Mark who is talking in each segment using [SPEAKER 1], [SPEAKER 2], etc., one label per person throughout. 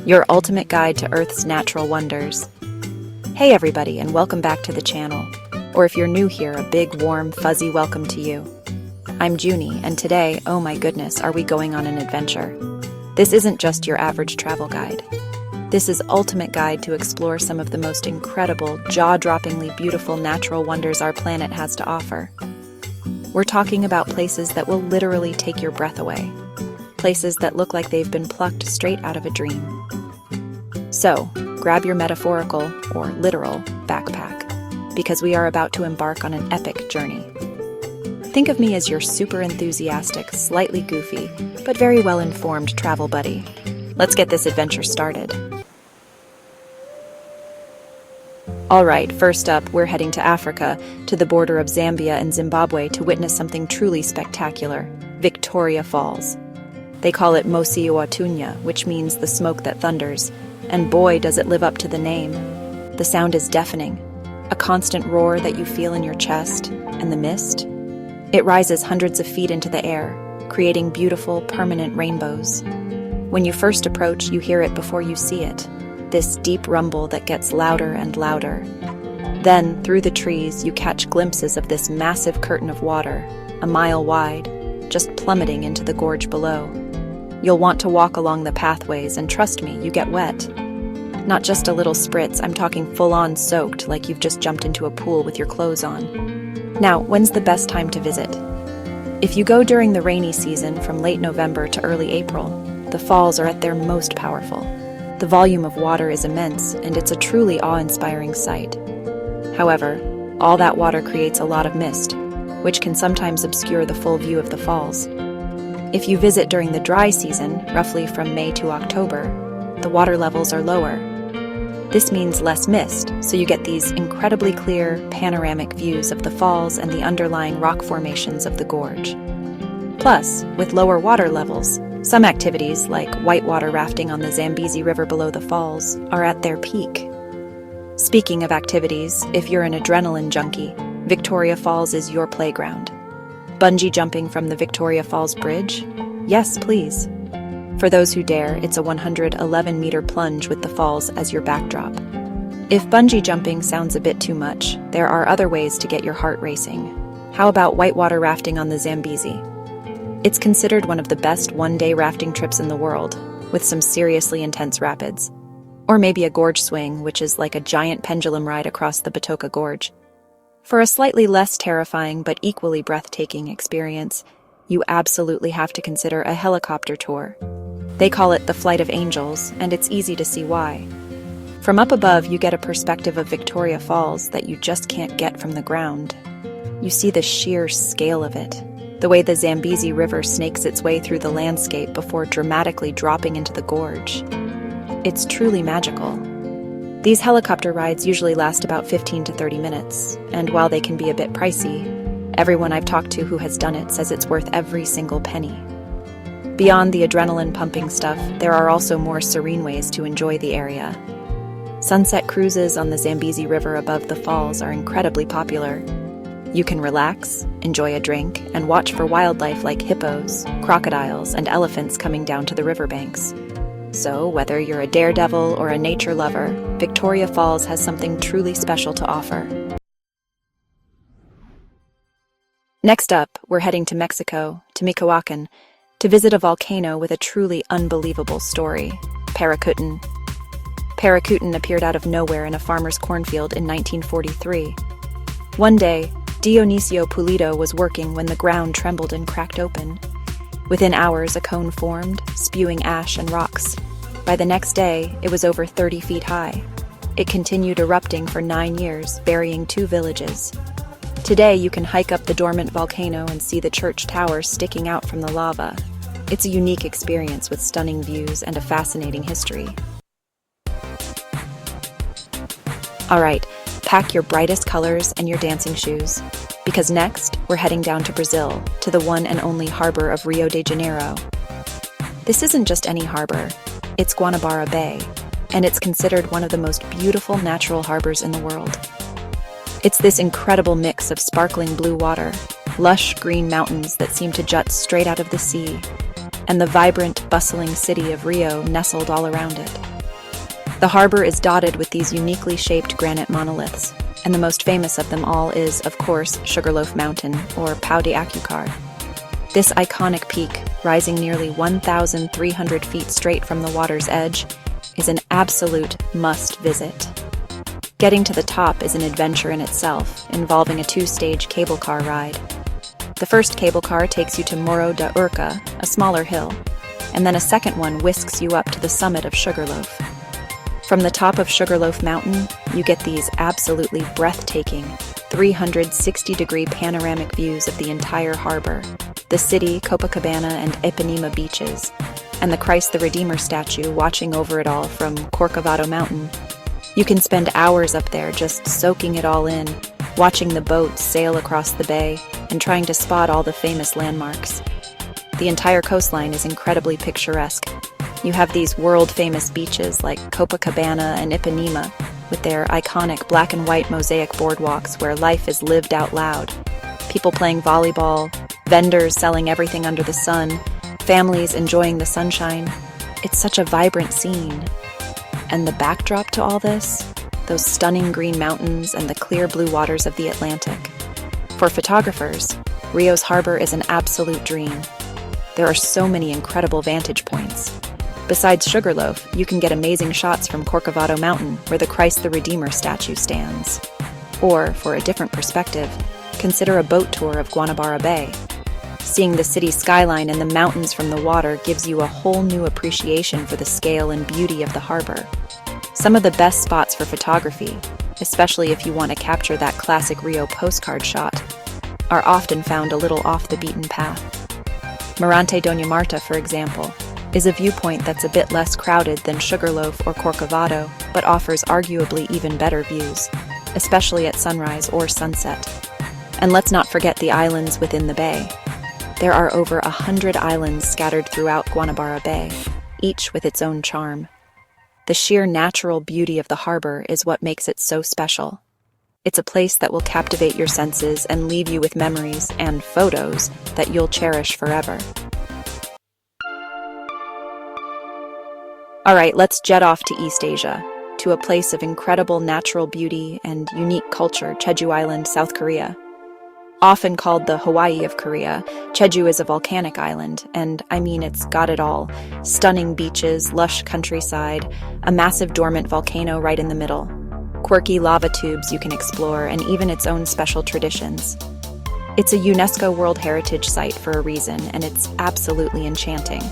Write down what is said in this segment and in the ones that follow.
[SPEAKER 1] your ultimate guide to Earth's natural wonders. Hey everybody, and welcome back to the channel. Or if you're new here, a big, warm, fuzzy welcome to you. I'm Juni, and today, oh my goodness, are we going on an adventure. This isn't just your average travel guide. This is ultimate guide to explore some of the most incredible, jaw-droppingly beautiful natural wonders our planet has to offer. We're talking about places that will literally take your breath away. Places that look like they've been plucked straight out of a dream. So, grab your metaphorical, or literal, backpack, because we are about to embark on an epic journey. Think of me as your super enthusiastic, slightly goofy, but very well-informed travel buddy. Let's get this adventure started. Alright, first up, we're heading to Africa, to the border of Zambia and Zimbabwe to witness something truly spectacular, Victoria Falls. They call it Mosi Oatunya, which means the smoke that thunders, and boy does it live up to the name. The sound is deafening, a constant roar that you feel in your chest, and the mist? It rises hundreds of feet into the air, creating beautiful, permanent rainbows. When you first approach, you hear it before you see it, this deep rumble that gets louder and louder. Then, through the trees, you catch glimpses of this massive curtain of water, a mile wide, just plummeting into the gorge below. You'll want to walk along the pathways, and trust me, you get wet. Not just a little spritz, I'm talking full-on soaked, like you've just jumped into a pool with your clothes on. Now, when's the best time to visit? If you go during the rainy season from late November to early April, the falls are at their most powerful. The volume of water is immense, and it's a truly awe-inspiring sight. However, all that water creates a lot of mist, which can sometimes obscure the full view of the falls. If you visit during the dry season, roughly from May to October, the water levels are lower. This means less mist, so you get these incredibly clear, panoramic views of the falls and the underlying rock formations of the gorge. Plus, with lower water levels, some activities, like whitewater rafting on the Zambezi River below the falls, are at their peak. Speaking of activities, if you're an adrenaline junkie, Victoria Falls is your playground. Bungee jumping from the Victoria Falls Bridge? Yes, please. For those who dare, it's a 111-meter plunge with the falls as your backdrop. If bungee jumping sounds a bit too much, there are other ways to get your heart racing. How about whitewater rafting on the Zambezi? It's considered one of the best one-day rafting trips in the world, with some seriously intense rapids. Or maybe a gorge swing, which is like a giant pendulum ride across the Batoka Gorge. For a slightly less terrifying but equally breathtaking experience, you absolutely have to consider a helicopter tour. They call it the Flight of Angels, and it's easy to see why. From up above, you get a perspective of Victoria Falls that you just can't get from the ground. You see the sheer scale of it, the way the Zambezi River snakes its way through the landscape before dramatically dropping into the gorge. It's truly magical. These helicopter rides usually last about 15 to 30 minutes, and while they can be a bit pricey, everyone I've talked to who has done it says it's worth every single penny. Beyond the adrenaline-pumping stuff, there are also more serene ways to enjoy the area. Sunset cruises on the Zambezi River above the falls are incredibly popular. You can relax, enjoy a drink, and watch for wildlife like hippos, crocodiles, and elephants coming down to the riverbanks. So, whether you're a daredevil or a nature lover, Victoria Falls has something truly special to offer. Next up, we're heading to Mexico, to Michoacan, to visit a volcano with a truly unbelievable story, Paricutin. Paricutin appeared out of nowhere in a farmer's cornfield in 1943. One day, Dionisio Pulido was working when the ground trembled and cracked open. Within hours, a cone formed, spewing ash and rocks. By the next day, it was over 30 feet high. It continued erupting for 9 years, burying 2 villages. Today, you can hike up the dormant volcano and see the church tower sticking out from the lava. It's a unique experience with stunning views and a fascinating history. Alright, pack your brightest colors and your dancing shoes. Because next, we're heading down to Brazil, to the one and only harbor of Rio de Janeiro. This isn't just any harbor, it's Guanabara Bay, and it's considered one of the most beautiful natural harbors in the world. It's this incredible mix of sparkling blue water, lush green mountains that seem to jut straight out of the sea, and the vibrant, bustling city of Rio nestled all around it. The harbor is dotted with these uniquely shaped granite monoliths, and the most famous of them all is, of course, Sugarloaf Mountain, or Pau de Acucar. This iconic peak, rising nearly 1,300 feet straight from the water's edge, is an absolute must-visit. Getting to the top is an adventure in itself, involving a two-stage cable car ride. The first cable car takes you to Morro da Urca, a smaller hill, and then a second one whisks you up to the summit of Sugarloaf. From the top of Sugarloaf Mountain, you get these absolutely breathtaking 360-degree panoramic views of the entire harbor, the city, Copacabana, and Ipanema beaches, and the Christ the Redeemer statue watching over it all from Corcovado Mountain. You can spend hours up there just soaking it all in, watching the boats sail across the bay, and trying to spot all the famous landmarks. The entire coastline is incredibly picturesque. You have these world-famous beaches like Copacabana and Ipanema, with their iconic black and white mosaic boardwalks where life is lived out loud. People playing volleyball, vendors selling everything under the sun, families enjoying the sunshine. It's such a vibrant scene. And the backdrop to all this? Those stunning green mountains and the clear blue waters of the Atlantic. For photographers, Rio's harbor is an absolute dream. There are so many incredible vantage points. Besides Sugarloaf, you can get amazing shots from Corcovado Mountain, where the Christ the Redeemer statue stands. Or, for a different perspective, consider a boat tour of Guanabara Bay. Seeing the city's skyline and the mountains from the water gives you a whole new appreciation for the scale and beauty of the harbor. Some of the best spots for photography, especially if you want to capture that classic Rio postcard shot, are often found a little off the beaten path. Mirante Doña Marta, for example, is a viewpoint that's a bit less crowded than Sugarloaf or Corcovado, but offers arguably even better views, especially at sunrise or sunset. And let's not forget the islands within the bay. There are over 100 islands scattered throughout Guanabara Bay, each with its own charm. The sheer natural beauty of the harbor is what makes it so special. It's a place that will captivate your senses and leave you with memories and photos that you'll cherish forever. All right, let's jet off to East Asia, to a place of incredible natural beauty and unique culture, Jeju Island, South Korea. Often called the Hawaii of Korea, Jeju is a volcanic island, and I mean it's got it all. Stunning beaches, lush countryside, a massive dormant volcano right in the middle, quirky lava tubes you can explore, and even its own special traditions. It's a UNESCO World Heritage Site for a reason, and it's absolutely enchanting.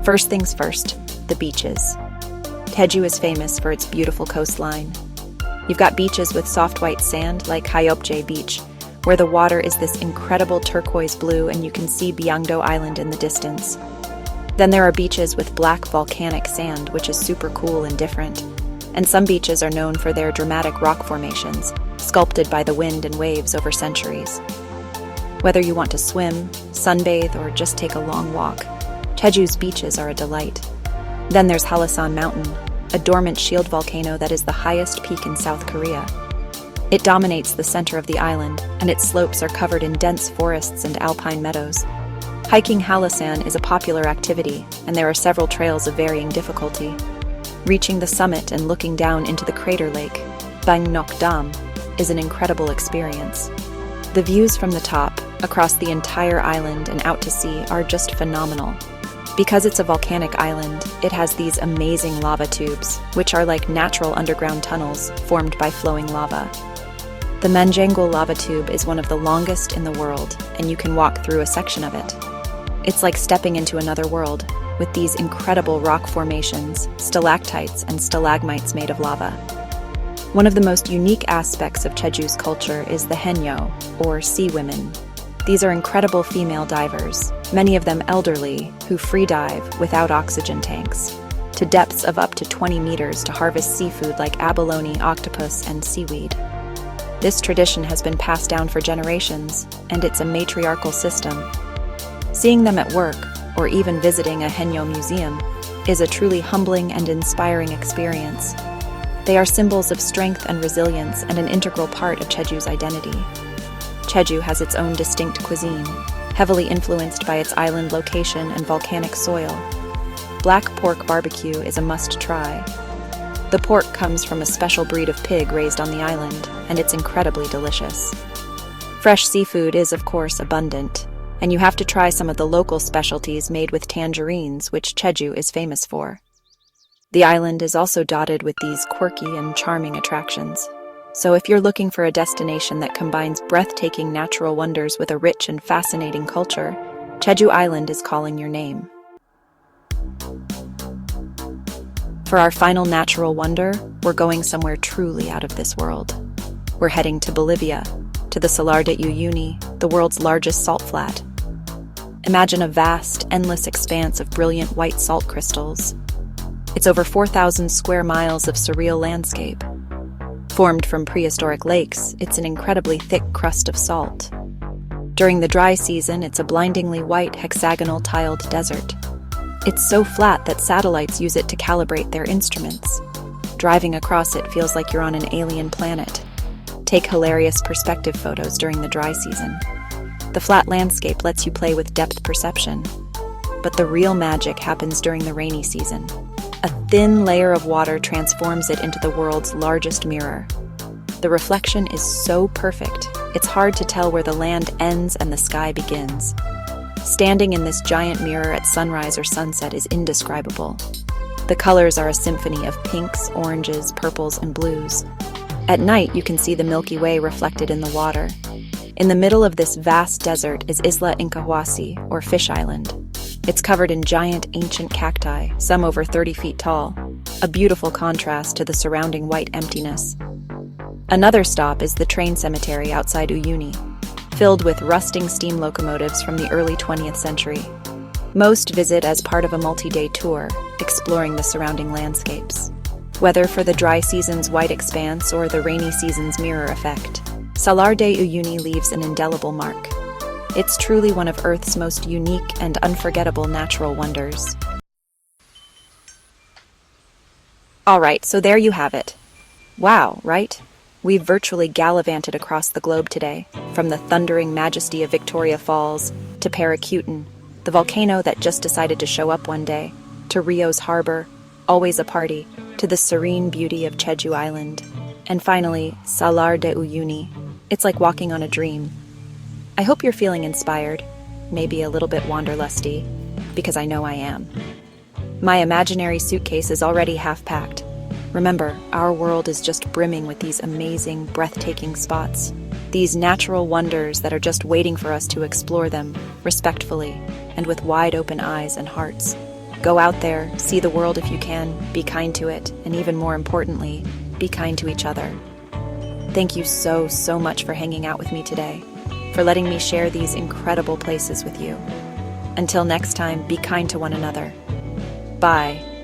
[SPEAKER 1] First things first, the beaches. Jeju is famous for its beautiful coastline. You've got beaches with soft white sand like Hyopje Beach, where the water is this incredible turquoise blue and you can see Byangdo Island in the distance. Then there are beaches with black volcanic sand, which is super cool and different. And some beaches are known for their dramatic rock formations, sculpted by the wind and waves over centuries. Whether you want to swim, sunbathe, or just take a long walk, Jeju's beaches are a delight. Then there's Halasan Mountain, a dormant shield volcano that is the highest peak in South Korea. It dominates the center of the island, and its slopes are covered in dense forests and alpine meadows. Hiking Halasan is a popular activity, and there are several trails of varying difficulty. Reaching the summit and looking down into the crater lake, Bang Nok Dam, is an incredible experience. The views from the top, across the entire island and out to sea, are just phenomenal. Because it's a volcanic island, it has these amazing lava tubes, which are like natural underground tunnels formed by flowing lava. The Manjangul lava tube is one of the longest in the world, and you can walk through a section of it. It's like stepping into another world, with these incredible rock formations, stalactites and stalagmites made of lava. One of the most unique aspects of Jeju's culture is the Haenyeo, or sea women. These are incredible female divers, many of them elderly, who free dive without oxygen tanks, to depths of up to 20 meters to harvest seafood like abalone, octopus, and seaweed. This tradition has been passed down for generations, and it's a matriarchal system. Seeing them at work, or even visiting a Haenyeo museum, is a truly humbling and inspiring experience. They are symbols of strength and resilience and an integral part of Jeju's identity. Jeju has its own distinct cuisine, heavily influenced by its island location and volcanic soil. Black pork barbecue is a must-try. The pork comes from a special breed of pig raised on the island, and it's incredibly delicious. Fresh seafood is, of course, abundant, and you have to try some of the local specialties made with tangerines, which Jeju is famous for. The island is also dotted with these quirky and charming attractions. So if you're looking for a destination that combines breathtaking natural wonders with a rich and fascinating culture, Jeju Island is calling your name. For our final natural wonder, we're going somewhere truly out of this world. We're heading to Bolivia, to the Salar de Uyuni, the world's largest salt flat. Imagine a vast, endless expanse of brilliant white salt crystals. It's over 4,000 square miles of surreal landscape. Formed from prehistoric lakes, it's an incredibly thick crust of salt. During the dry season, it's a blindingly white, hexagonal tiled desert. It's so flat that satellites use it to calibrate their instruments. Driving across it feels like you're on an alien planet. Take hilarious perspective photos during the dry season. The flat landscape lets you play with depth perception. But the real magic happens during the rainy season. A thin layer of water transforms it into the world's largest mirror. The reflection is so perfect, it's hard to tell where the land ends and the sky begins. Standing in this giant mirror at sunrise or sunset is indescribable. The colors are a symphony of pinks, oranges, purples, and blues. At night, you can see the Milky Way reflected in the water. In the middle of this vast desert is Isla Incahuasi, or Fish Island. It's covered in giant ancient cacti, some over 30 feet tall, a beautiful contrast to the surrounding white emptiness. Another stop is the train cemetery outside Uyuni, filled with rusting steam locomotives from the early 20th century. Most visit as part of a multi-day tour, exploring the surrounding landscapes. Whether for the dry season's white expanse or the rainy season's mirror effect, Salar de Uyuni leaves an indelible mark. It's truly one of Earth's most unique and unforgettable natural wonders. Alright, so there you have it. Wow, right? We've virtually gallivanted across the globe today, from the thundering majesty of Victoria Falls to Paracutin, the volcano that just decided to show up one day, to Rio's harbor, always a party, to the serene beauty of Jeju Island, and finally, Salar de Uyuni. It's like walking on a dream. I hope you're feeling inspired, maybe a little bit wanderlusty, because I know I am. My imaginary suitcase is already half packed. Remember, our world is just brimming with these amazing, breathtaking spots, these natural wonders that are just waiting for us to explore them, respectfully, and with wide open eyes and hearts. Go out there, see the world if you can, be kind to it, and even more importantly, be kind to each other. Thank you so much for hanging out with me today, for letting me share these incredible places with you. Until next time, be kind to one another. Bye.